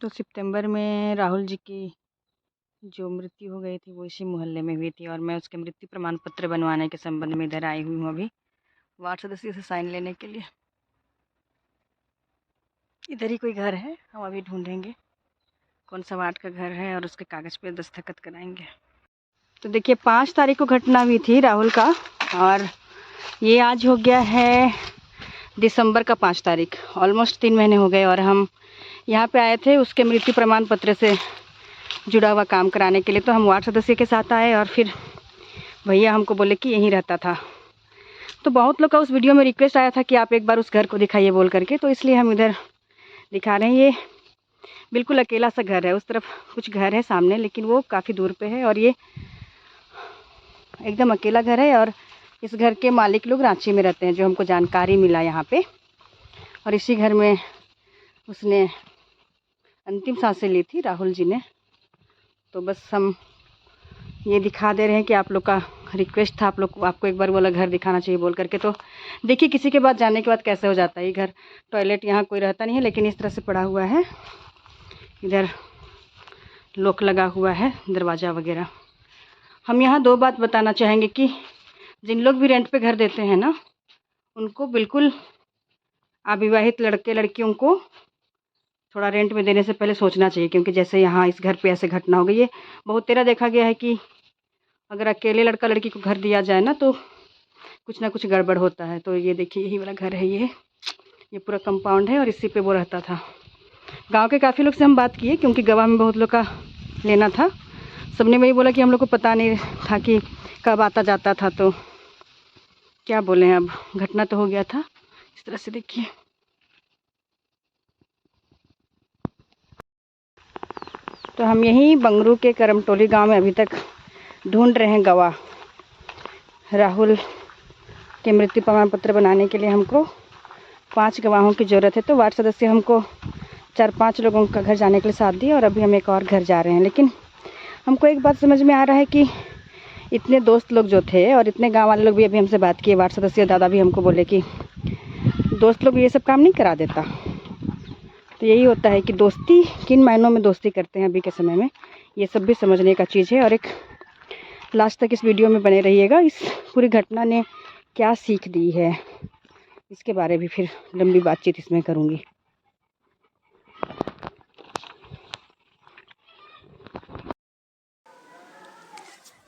तो सितंबर में राहुल जी की जो मृत्यु हो गई थी वो इसी मोहल्ले में हुई थी और मैं उसके मृत्यु प्रमाण पत्र बनवाने के संबंध में इधर आई हुई हूँ अभी वार्ड सदस्य से साइन लेने के लिए। इधर ही कोई घर है, हम अभी ढूंढेंगे कौन सा वार्ड का घर है और उसके कागज़ पे दस्तखत कराएंगे। तो देखिए 5 तारीख को घटना हुई थी राहुल का और ये आज हो गया है दिसंबर का 5 तारीख, ऑलमोस्ट 3 महीने हो गए और हम यहाँ पे आए थे उसके मृत्यु प्रमाण पत्र से जुड़ा हुआ काम कराने के लिए। तो हम वार्ड सदस्य के साथ आए और फिर भैया हमको बोले कि यहीं रहता था। तो बहुत लोग का उस वीडियो में रिक्वेस्ट आया था कि आप एक बार उस घर को दिखाइए बोल करके, तो इसलिए हम इधर दिखा रहे हैं। ये बिल्कुल अकेला सा घर है, उस तरफ कुछ घर है सामने लेकिन वो काफ़ी दूर पे है और ये एकदम अकेला घर है। और इस घर के मालिक लोग रांची में रहते हैं, जो हमको जानकारी मिला यहाँ पे, और इसी घर में उसने अंतिम सांसें ली थी राहुल जी ने। तो बस हम ये दिखा दे रहे हैं कि आप लोग का रिक्वेस्ट था, आप लोग को आपको एक बार वाला घर दिखाना चाहिए बोल करके। तो देखिए किसी के बाद जाने के बाद कैसे हो जाता है ये घर। टॉयलेट यहाँ कोई रहता नहीं है लेकिन इस तरह से पड़ा हुआ है, इधर लॉक लगा हुआ है दरवाज़ा वगैरह। हम यहाँ 2 बात बताना चाहेंगे कि जिन लोग भी रेंट पे घर देते हैं ना, उनको बिल्कुल अविवाहित लड़के लड़कियों को थोड़ा रेंट में देने से पहले सोचना चाहिए, क्योंकि जैसे यहाँ इस घर पे ऐसे घटना हो गई। ये बहुत तेरा देखा गया है कि अगर अकेले लड़का लड़की को घर दिया जाए ना तो कुछ ना कुछ गड़बड़ होता है। तो ये देखिए यही वाला घर है, ये पूरा कंपाउंड है और इसी पे वो रहता था। गांव के काफ़ी लोग से हम बात किए क्योंकि गवाह में बहुत लोग का लेना था। सबने वही बोला कि हम लोग को पता नहीं था कि कब आता जाता था। तो क्या बोले हैं, अब घटना तो हो गया था। इस तरह से देखिए तो हम यहीं बंगरू के करमटोली गांव में अभी तक ढूंढ रहे हैं गवाह। राहुल के मृत्यु प्रमाण पत्र बनाने के लिए हमको 5 गवाहों की ज़रूरत है। तो वार्ड सदस्य हमको 4-5 लोगों का घर जाने के लिए साथ दिया और अभी हम एक और घर जा रहे हैं। लेकिन हमको एक बात समझ में आ रहा है कि इतने दोस्त लोग जो थे और इतने गांव वाले लोग भी अभी हमसे बात किए, वार्ड सदस्य दादा भी हमको बोले कि दोस्त लोग ये सब काम नहीं करा देता। तो यही होता है कि दोस्ती किन मायनों में दोस्ती करते हैं अभी के समय में, ये सब भी समझने का चीज़ है। और एक लास्ट तक इस वीडियो में बने रहिएगा, इस पूरी घटना ने क्या सीख दी है इसके बारे में फिर लंबी बातचीत इसमें करूँगी।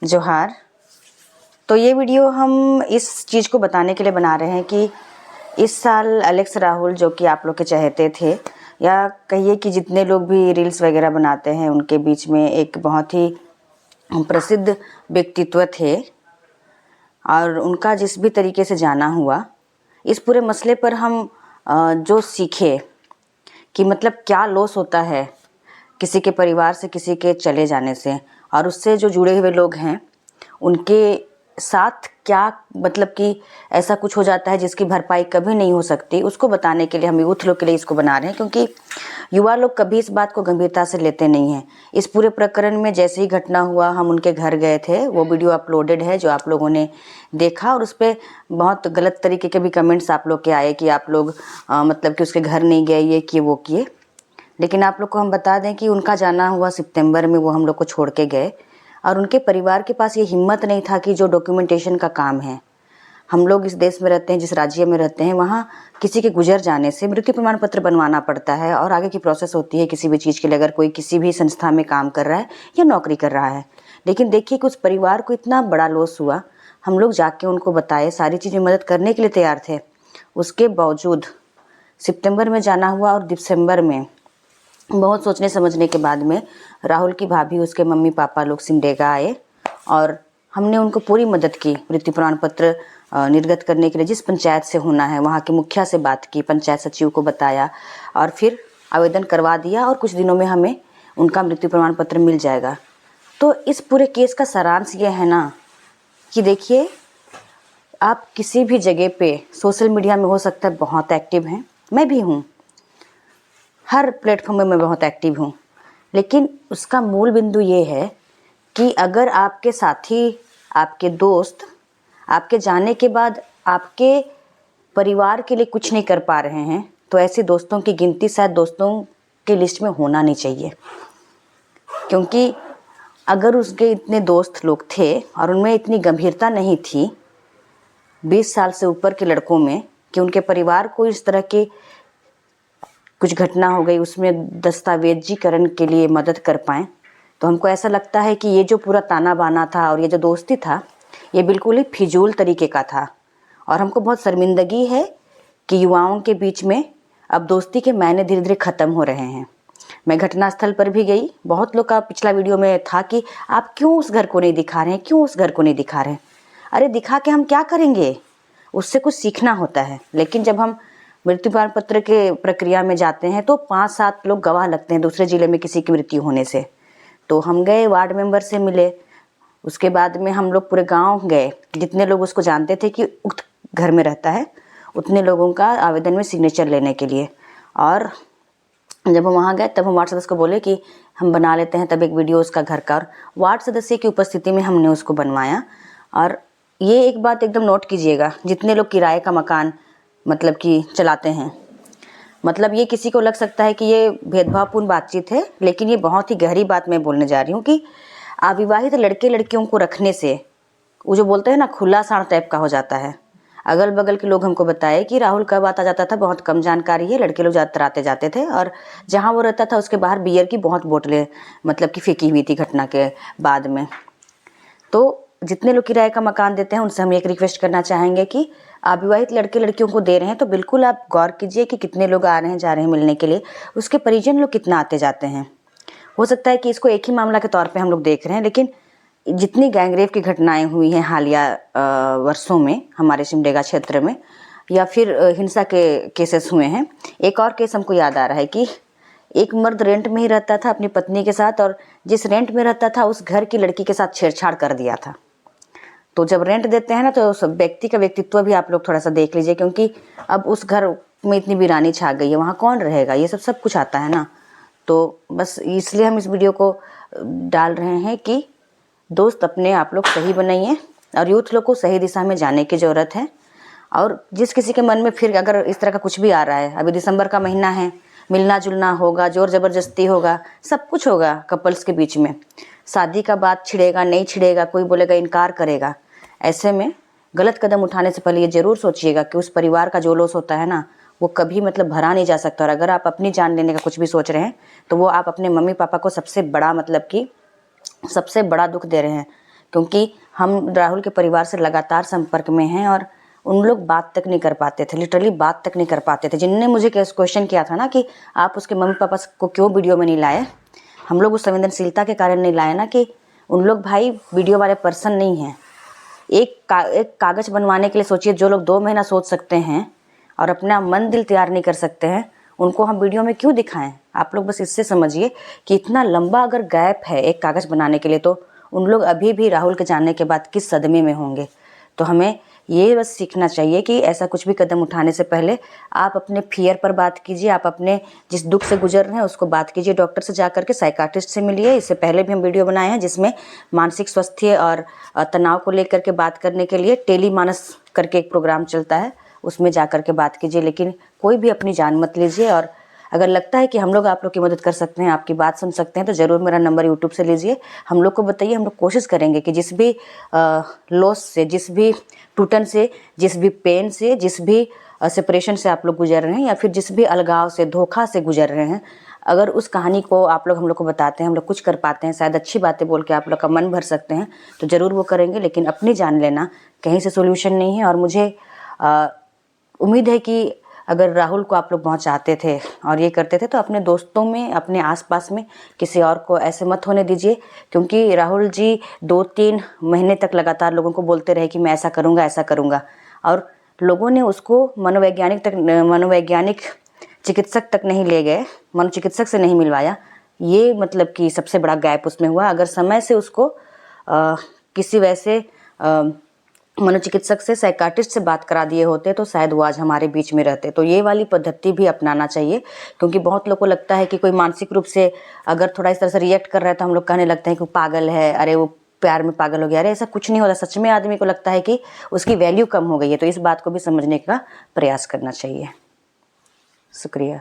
जोहार। तो ये वीडियो हम इस चीज़ को बताने के लिए बना रहे हैं कि इस साल एलेक्स राहुल, जो कि आप लोग के चहेते थे, या कहिए कि जितने लोग भी रील्स वगैरह बनाते हैं, उनके बीच में एक बहुत ही प्रसिद्ध व्यक्तित्व थे और उनका जिस भी तरीके से जाना हुआ, इस पूरे मसले पर हम जो सीखे कि मतलब क्या लॉस होता है किसी के परिवार से, किसी के चले जाने से, और उससे जो जुड़े हुए लोग हैं उनके साथ क्या मतलब कि ऐसा कुछ हो जाता है जिसकी भरपाई कभी नहीं हो सकती, उसको बताने के लिए हम यूथ लोग के लिए इसको बना रहे हैं। क्योंकि युवा लोग कभी इस बात को गंभीरता से लेते नहीं हैं। इस पूरे प्रकरण में जैसे ही घटना हुआ, हम उनके घर गए थे, वो वीडियो अपलोडेड है जो आप लोगों ने देखा, और उस पर बहुत गलत तरीके के भी कमेंट्स आप लोग के आए कि आप लोग मतलब कि उसके घर नहीं गए, ये किए वो किए। लेकिन आप लोग को हम बता दें कि उनका जाना हुआ सितंबर में, वो हम लोग को छोड़ के गए और उनके परिवार के पास ये हिम्मत नहीं था कि जो डॉक्यूमेंटेशन का काम है, हम लोग इस देश में रहते हैं, जिस राज्य में रहते हैं, वहाँ किसी के गुजर जाने से मृत्यु प्रमाण पत्र बनवाना पड़ता है और आगे की प्रोसेस होती है किसी भी चीज़ के लिए, अगर कोई किसी भी संस्था में काम कर रहा है या नौकरी कर रहा है। लेकिन देखिए कि उस परिवार को इतना बड़ा लॉस हुआ, हम लोग जाके उनको बताए, सारी चीज़ में मदद करने के लिए तैयार थे। उसके बावजूद सितंबर में जाना हुआ और दिसंबर में बहुत सोचने समझने के बाद में राहुल की भाभी, उसके मम्मी पापा लोग सिमडेगा आए और हमने उनको पूरी मदद की मृत्यु प्रमाण पत्र निर्गत करने के लिए। जिस पंचायत से होना है वहाँ के मुखिया से बात की, पंचायत सचिव को बताया और फिर आवेदन करवा दिया और कुछ दिनों में हमें उनका मृत्यु प्रमाण पत्र मिल जाएगा। तो इस पूरे केस का सारांश ये है ना कि देखिए, आप किसी भी जगह पे सोशल मीडिया में हो सकता है बहुत एक्टिव हैं, मैं भी हूँ, हर प्लेटफॉर्म में मैं बहुत एक्टिव हूँ, लेकिन उसका मूल बिंदु ये है कि अगर आपके साथी, आपके दोस्त आपके जाने के बाद आपके परिवार के लिए कुछ नहीं कर पा रहे हैं, तो ऐसे दोस्तों की गिनती शायद दोस्तों के लिस्ट में होना नहीं चाहिए, क्योंकि अगर उसके इतने दोस्त लोग थे और उनमें इतनी गंभीरता नहीं थी 20 साल से ऊपर के लड़कों में कि उनके परिवार को इस तरह की कुछ घटना हो गई उसमें दस्तावेजीकरण के लिए मदद कर पाएँ, तो हमको ऐसा लगता है कि ये जो पूरा ताना बाना था और ये जो दोस्ती था ये बिल्कुल ही फिजूल तरीके का था। और हमको बहुत शर्मिंदगी है कि युवाओं के बीच में अब दोस्ती के मायने धीरे धीरे ख़त्म हो रहे हैं। मैं घटनास्थल पर भी गई, बहुत लोग का पिछला वीडियो में था कि आप क्यों उस घर को नहीं दिखा रहे हैं, क्यों उस घर को नहीं दिखा रहे हैं। अरे दिखा के हम क्या करेंगे, उससे कुछ सीखना होता है। लेकिन जब हम मृत्यु प्रमाण पत्र के प्रक्रिया में जाते हैं तो 5-7 लोग गवाह लगते हैं दूसरे ज़िले में किसी की मृत्यु होने से। तो हम गए, वार्ड मेंबर से मिले, उसके बाद में हम लोग पूरे गांव गए, जितने लोग उसको जानते थे कि उक्त घर में रहता है उतने लोगों का आवेदन में सिग्नेचर लेने के लिए। और जब हम वहाँ गए तब हम वार्ड सदस्य को बोले कि हम बना लेते हैं तब एक वीडियो उसका घर का, और वार्ड सदस्य की उपस्थिति में हमने उसको बनवाया। और ये एक बात एकदम नोट कीजिएगा, जितने लोग किराए का मकान मतलब कि चलाते हैं, मतलब ये किसी को लग सकता है कि ये भेदभावपूर्ण बातचीत है, लेकिन ये बहुत ही गहरी बात मैं बोलने जा रही हूँ कि अविवाहित लड़के लड़कियों को रखने से वो जो बोलते हैं ना खुला साड़ टाइप का हो जाता है। अगल बगल के लोग हमको बताए कि राहुल कब आता जाता था, बहुत कम जानकारी है, लड़के लोग ज़्यादातर आते जाते थे और जहाँ वो रहता था उसके बाहर बियर की बहुत बोतलें मतलब कि फेंकी हुई थी घटना के बाद में। तो जितने लोग किराए का मकान देते हैं उनसे हम एक रिक्वेस्ट करना चाहेंगे कि अविवाहित लड़के लड़कियों को दे रहे हैं तो बिल्कुल आप गौर कीजिए कि कितने लोग आ रहे हैं जा रहे हैं मिलने के लिए, उसके परिजन लोग कितना आते जाते हैं। हो सकता है कि इसको एक ही मामला के तौर पे हम लोग देख रहे हैं, लेकिन जितनी गैंगरेप की घटनाएं हुई हैं हालिया वर्षों में हमारे सिमडेगा क्षेत्र में, या फिर हिंसा के केसेस हुए हैं। एक और केस हमको याद आ रहा है कि एक मर्द रेंट में ही रहता था अपनी पत्नी के साथ, और जिस रेंट में रहता था उस घर की लड़की के साथ छेड़छाड़ कर दिया था। तो जब रेंट देते हैं ना तो उस व्यक्ति का व्यक्तित्व भी आप लोग थोड़ा सा देख लीजिए, क्योंकि अब उस घर में इतनी वीरानी छा गई है, वहाँ कौन रहेगा, ये सब कुछ आता है ना। तो बस इसलिए हम इस वीडियो को डाल रहे हैं कि दोस्त अपने आप लोग सही बनाइए और यूथ लोग को सही दिशा में जाने की ज़रूरत है। और जिस किसी के मन में फिर अगर इस तरह का कुछ भी आ रहा है, अभी दिसंबर का महीना है, मिलना जुलना होगा, जोर ज़बरदस्ती होगा, सब कुछ होगा कपल्स के बीच में, शादी का बात छिड़ेगा नहीं छिड़ेगा, कोई बोलेगा इनकार करेगा। ऐसे में गलत कदम उठाने से पहले ये ज़रूर सोचिएगा कि उस परिवार का जो लॉस होता है ना वो कभी मतलब भरा नहीं जा सकता। और अगर आप अपनी जान लेने का कुछ भी सोच रहे हैं तो वो आप अपने मम्मी पापा को सबसे बड़ा मतलब कि सबसे बड़ा दुख दे रहे हैं, क्योंकि हम राहुल के परिवार से लगातार संपर्क में हैं और उन लोग बात तक नहीं कर पाते थे, लिटरली बात तक नहीं कर पाते थे। जिनने मुझे क्वेश्चन किया था ना कि आप उसके मम्मी पापा को क्यों वीडियो में नहीं लाए, हम लोग उस संवेदनशीलता के कारण नहीं लाए ना कि उन लोग भाई वीडियो वाले पर्सन नहीं हैं। एक कागज़ बनवाने के लिए सोचिए, जो लोग 2 महीना सोच सकते हैं और अपना मन दिल तैयार नहीं कर सकते हैं, उनको हम वीडियो में क्यों दिखाएं। आप लोग बस इससे समझिए कि इतना लंबा अगर गैप है एक कागज़ बनाने के लिए, तो उन लोग अभी भी राहुल के जानने के बाद किस सदमे में होंगे। तो हमें ये बस सीखना चाहिए कि ऐसा कुछ भी कदम उठाने से पहले आप अपने फियर पर बात कीजिए, आप अपने जिस दुख से गुजर रहे हैं उसको बात कीजिए, डॉक्टर से जा करके साइकाट्रिस्ट से मिलिए। इससे पहले भी हम वीडियो बनाए हैं जिसमें मानसिक स्वास्थ्य और तनाव को लेकर के बात करने के लिए टेली मानस करके एक प्रोग्राम चलता है, उसमें जा कर के बात कीजिए। लेकिन कोई भी अपनी जान मत लीजिए, और अगर लगता है कि हम लोग आप लोग की मदद कर सकते हैं, आपकी बात सुन सकते हैं, तो ज़रूर मेरा नंबर यूट्यूब से लीजिए, हम लोग को बताइए। हम लोग कोशिश करेंगे कि जिस भी लॉस से, जिस भी टूटन से, जिस भी पेन से, जिस भी सेपरेशन से आप लोग गुजर रहे हैं, या फिर जिस भी अलगाव से, धोखा से गुजर रहे हैं, अगर उस कहानी को आप लोग हम लोग को बताते हैं, हम लोग कुछ कर पाते हैं, शायद अच्छी बातें बोल के आप लोग का मन भर सकते हैं, तो ज़रूर वो करेंगे। लेकिन अपनी जान लेना कहीं से सोल्यूशन नहीं है। और मुझे उम्मीद है कि अगर राहुल को आप लोग बहुत चाहते थे और ये करते थे तो अपने दोस्तों में, अपने आसपास में किसी और को ऐसे मत होने दीजिए, क्योंकि राहुल जी 2-3 महीने तक लगातार लोगों को बोलते रहे कि मैं ऐसा करूँगा, ऐसा करूँगा, और लोगों ने उसको मनोवैज्ञानिक चिकित्सक तक नहीं ले गए, मनोचिकित्सक से नहीं मिलवाया। ये मतलब कि सबसे बड़ा गैप उसमें हुआ। अगर समय से उसको किसी वैसे मनोचिकित्सक से, साइकाट्रिस्ट से बात करा दिए होते तो शायद वो आज हमारे बीच में रहते। तो ये वाली पद्धति भी अपनाना चाहिए, क्योंकि बहुत लोगों को लगता है कि कोई मानसिक रूप से अगर थोड़ा इस तरह से रिएक्ट कर रहा है तो हम लोग कहने लगते हैं कि वो पागल है, अरे वो प्यार में पागल हो गया। अरे ऐसा कुछ नहीं होता, सच में आदमी को लगता है कि उसकी वैल्यू कम हो गई है। तो इस बात को भी समझने का प्रयास करना चाहिए। शुक्रिया।